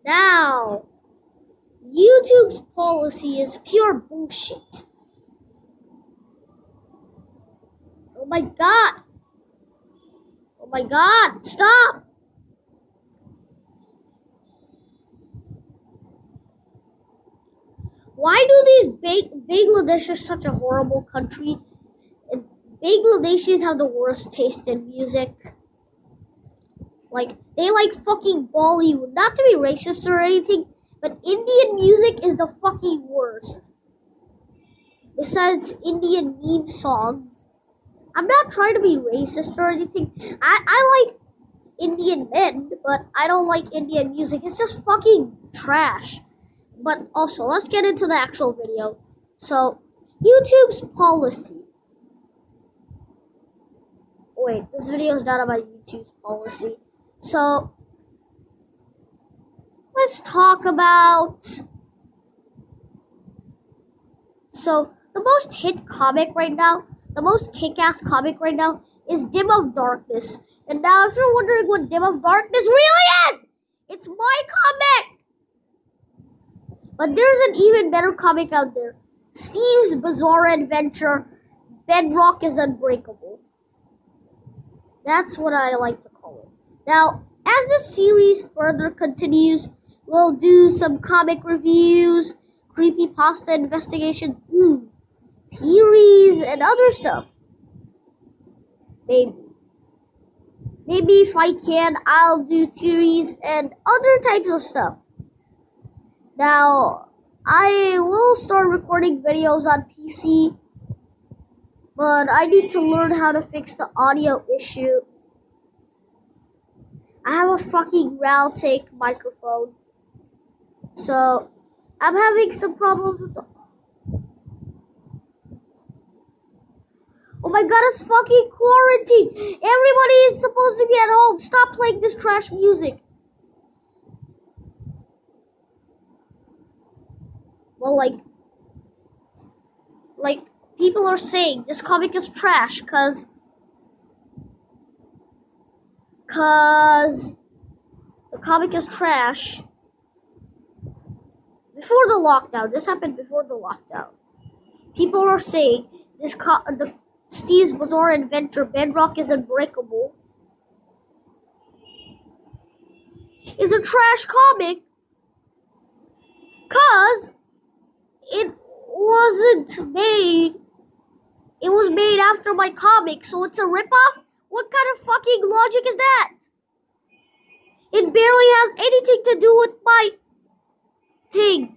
Now, YouTube's policy is pure bullshit. Oh my god. Oh my god, stop. Why do these Bangladesh is such a horrible country? And Bangladeshis have the worst taste in music. Like, they like fucking Bollywood. Not to be racist or anything, but Indian music is the fucking worst. Besides Indian meme songs. I'm not trying to be racist or anything. I like Indian men, but I don't like Indian music. It's just fucking trash. But also, let's get into the actual video. So, YouTube's policy. Wait, this video is not about YouTube's policy. So, let's talk about... So, the most hit comic right now, the most kick-ass comic right now is Dim of Darkness. And now, if you're wondering what Dim of Darkness really is, it's my comic! But there's an even better comic out there. Steve's Bizarre Adventure, Bedrock is Unbreakable. That's what I like to call it. Now, as the series further continues, we'll do some comic reviews, creepypasta investigations, theories, and other stuff. Maybe if I can, I'll do theories and other types of stuff. Now, I will start recording videos on PC, but I need to learn how to fix the audio issue. I have a fucking Realtek microphone, so I'm having some problems with the... Oh my god, it's fucking quarantine! Everybody is supposed to be at home. Stop playing this trash music. Well, like people are saying this comic is trash cause the comic is trash. Before the lockdown, this happened before the lockdown. People are saying the Steve's Bizarre Adventure Bedrock is Unbreakable is a trash comic cause it wasn't made. It was made after my comic, so it's a ripoff? What kind of fucking logic is that? It barely has anything to do with my thing.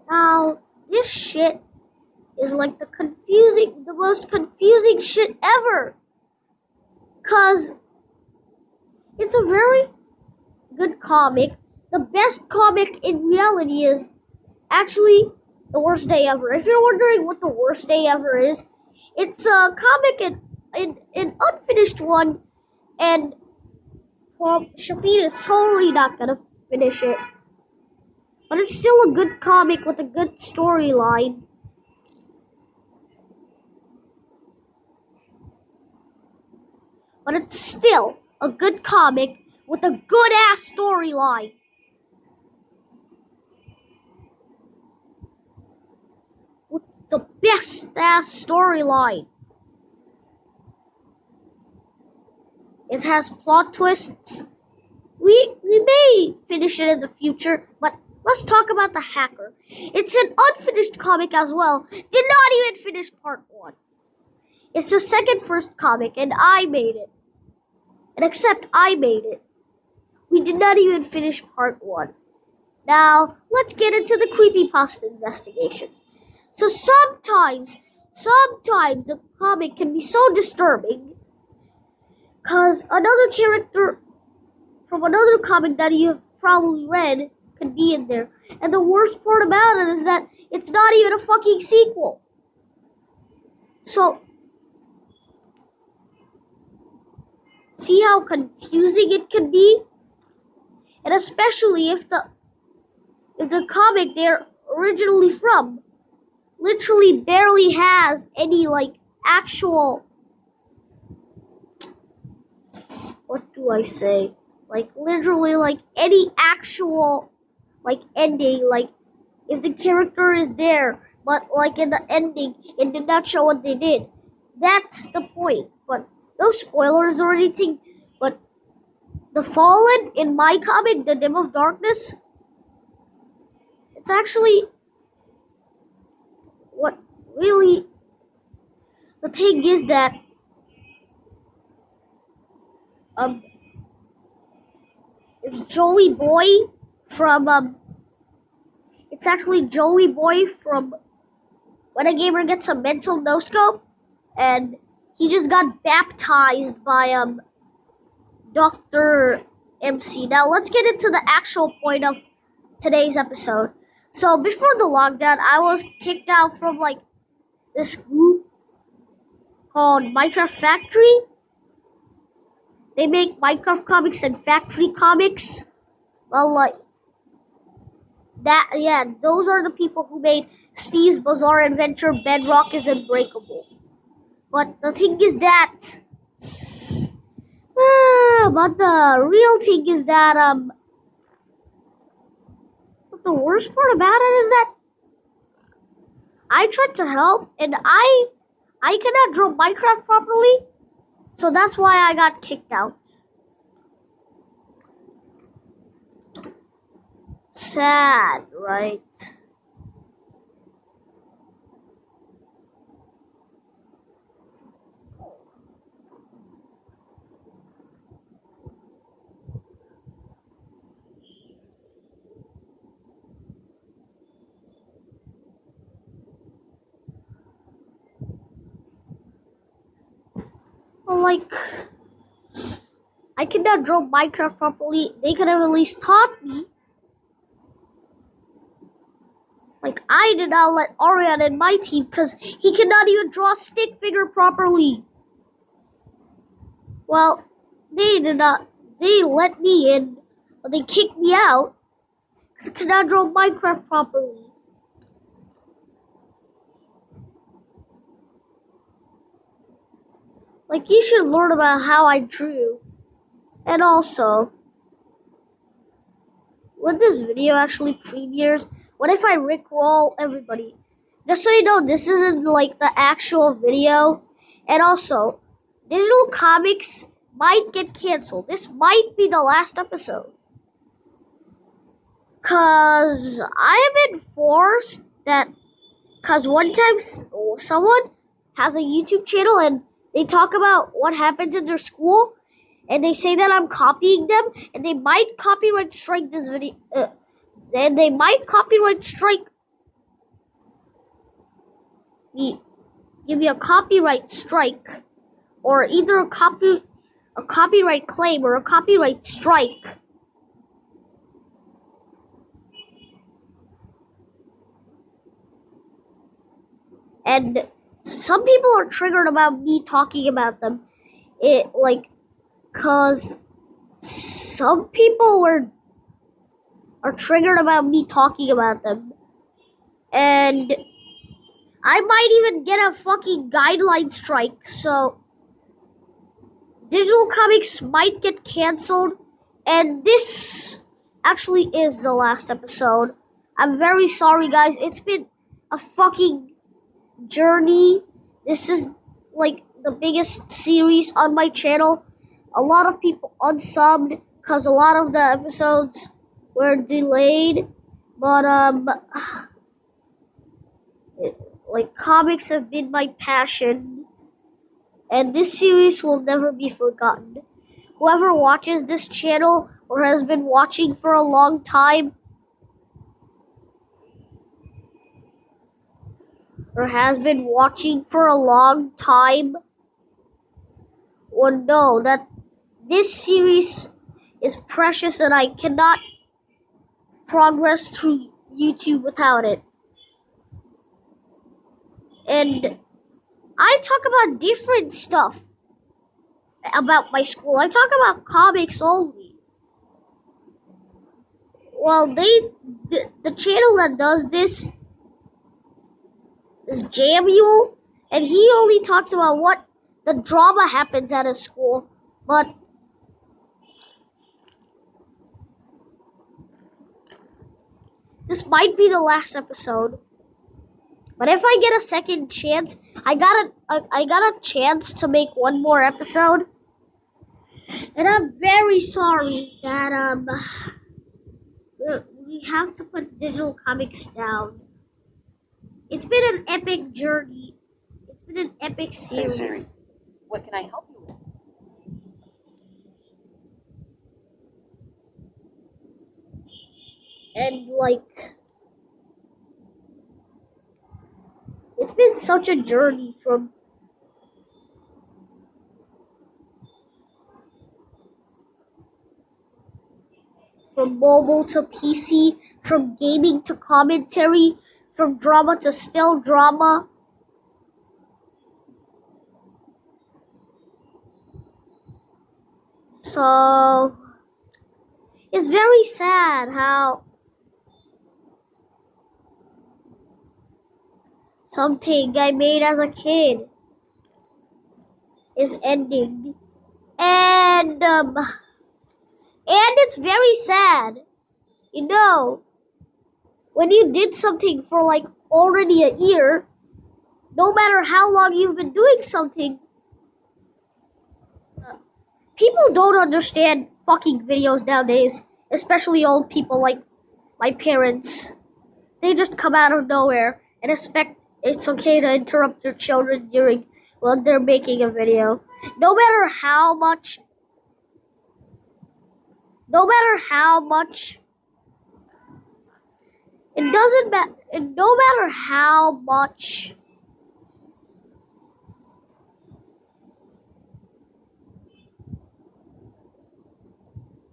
Now, this shit is like the most confusing shit ever. Cause it's a very good comic. The best comic in reality is actually The Worst Day Ever. If you're wondering what The Worst Day Ever is, it's a comic an unfinished one, and well, Shafin is totally not gonna finish it. But it's still a good comic with a good storyline. But it's still a good comic with a good-ass storyline. With the best-ass storyline. It has plot twists. We may finish it in the future, but let's talk about the hacker. It's an unfinished comic as well. Did not even finish part 1. It's the first comic, and I made it. And except I made it. We did not even finish part 1. Now, let's get into the creepypasta investigations. So sometimes a comic can be so disturbing because another character from another comic that you have probably read could be in there. And the worst part about it is that it's not even a fucking sequel. So, see how confusing it can be? And especially if the comic they're originally from literally barely has any actual, what do I say? Like literally like any actual like ending, like if the character is there, but like in the ending it did not show what they did. That's the point. But no spoilers or anything. But the Fallen in my comic, The Dim of Darkness, it's actually what really the thing is that um it's Joey Boy from it's actually Joey Boy from When a Gamer Gets a Mental No Scope, and he just got baptized by Dr. MC. Now let's get into the actual point of today's episode. So before the lockdown, I was kicked out from like this group called Minecraft Factory. They make Minecraft comics and factory comics. Well, like that, yeah, those are the people who made Steve's Bizarre Adventure, Bedrock is Unbreakable. But the thing is that, but the real thing is that, but the worst part about it is that I tried to help and I cannot draw Minecraft properly, so that's why I got kicked out. Sad, right? Well, like, I cannot draw Minecraft properly. They could have at least taught me. Like, I did not let Arian in my team because he cannot even draw a stick figure properly. Well, they did not. They let me in, but they kicked me out because I cannot draw Minecraft properly. Like, you should learn about how I drew. And also, when this video actually premieres, what if I rickroll everybody? Just so you know, this isn't like the actual video. And also, digital comics might get canceled. This might be the last episode. Cause I have been forced that, cause one time someone has a YouTube channel and they talk about what happens in their school, and they say that I'm copying them, and they might copyright strike this video. Then they might copyright strike me, give me a copyright strike, or either a copyright claim or a copyright strike. And some people are triggered about me talking about them. Cause some people are triggered about me talking about them. And I might even get a fucking guideline strike. So digital comics might get canceled. And this actually is the last episode. I'm very sorry, guys. It's been a fucking journey. This is like the biggest series on my channel. A lot of people unsubbed because a lot of the episodes were delayed. But like, comics have been my passion, and this series will never be forgotten. Whoever watches this channel or has been watching for a long time, would know that this series is precious and I cannot progress through YouTube without it. And I talk about different stuff about my school. I talk about comics only. Well, the channel that does this is Jamuel, and he only talks about what the drama happens at a school. But this might be the last episode. But if I get a second chance, I got a chance to make one more episode. And I'm very sorry that we have to put digital comics down. It's been an epic journey. It's been an epic series. Hey Siri, what can I help you with? And like, it's been such a journey from mobile to PC, from gaming to commentary, from drama to still drama. So it's very sad how something I made as a kid is ending. And it's very sad. You know, when you did something for like already a year, no matter how long you've been doing something, people don't understand fucking videos nowadays, especially old people like my parents. They just come out of nowhere and expect it's okay to interrupt your children when they're making a video. No matter how much, it doesn't matter. No matter how much,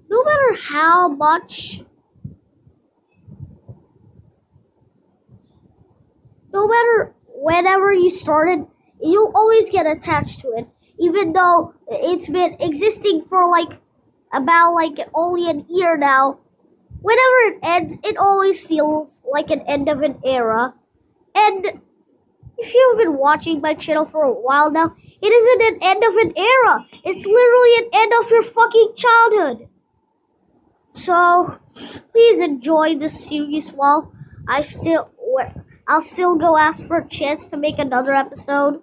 no matter how much, no matter whenever you started, you'll always get attached to it, even though it's been existing for about only an year now. Whenever it ends, it always feels like an end of an era. And if you've been watching my channel for a while now, it isn't an end of an era. It's literally an end of your fucking childhood. So please enjoy this series while I'll still go ask for a chance to make another episode.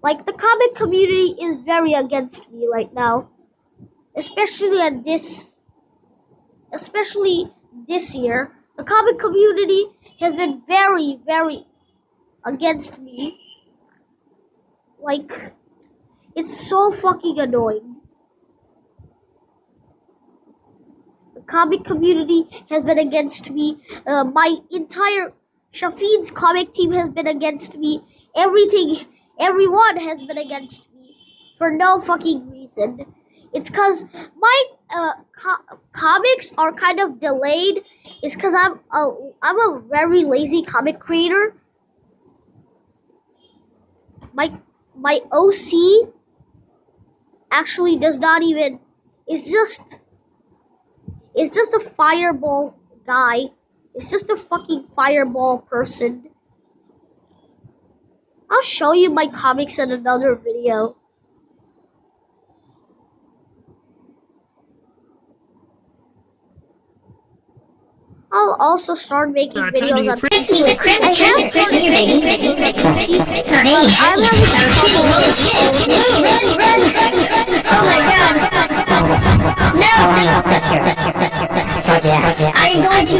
Like, the comic community is very against me right now. Especially this year. The comic community has been very, very against me. Like, it's so fucking annoying. The comic community has been against me. My entire Shafeen's comic team has been against me. Everyone has been against me for no fucking reason. It's because my comics are kind of delayed. It's because I'm a very lazy comic creator. My OC actually does not even. It's just a fireball guy. It's just a fucking fireball person. I'll show you my comics in another video. I'll also start making videos on PC. I have started making videos on PC, but I'm having trouble. Oh my god! No! That's your fuck yes. I'm going to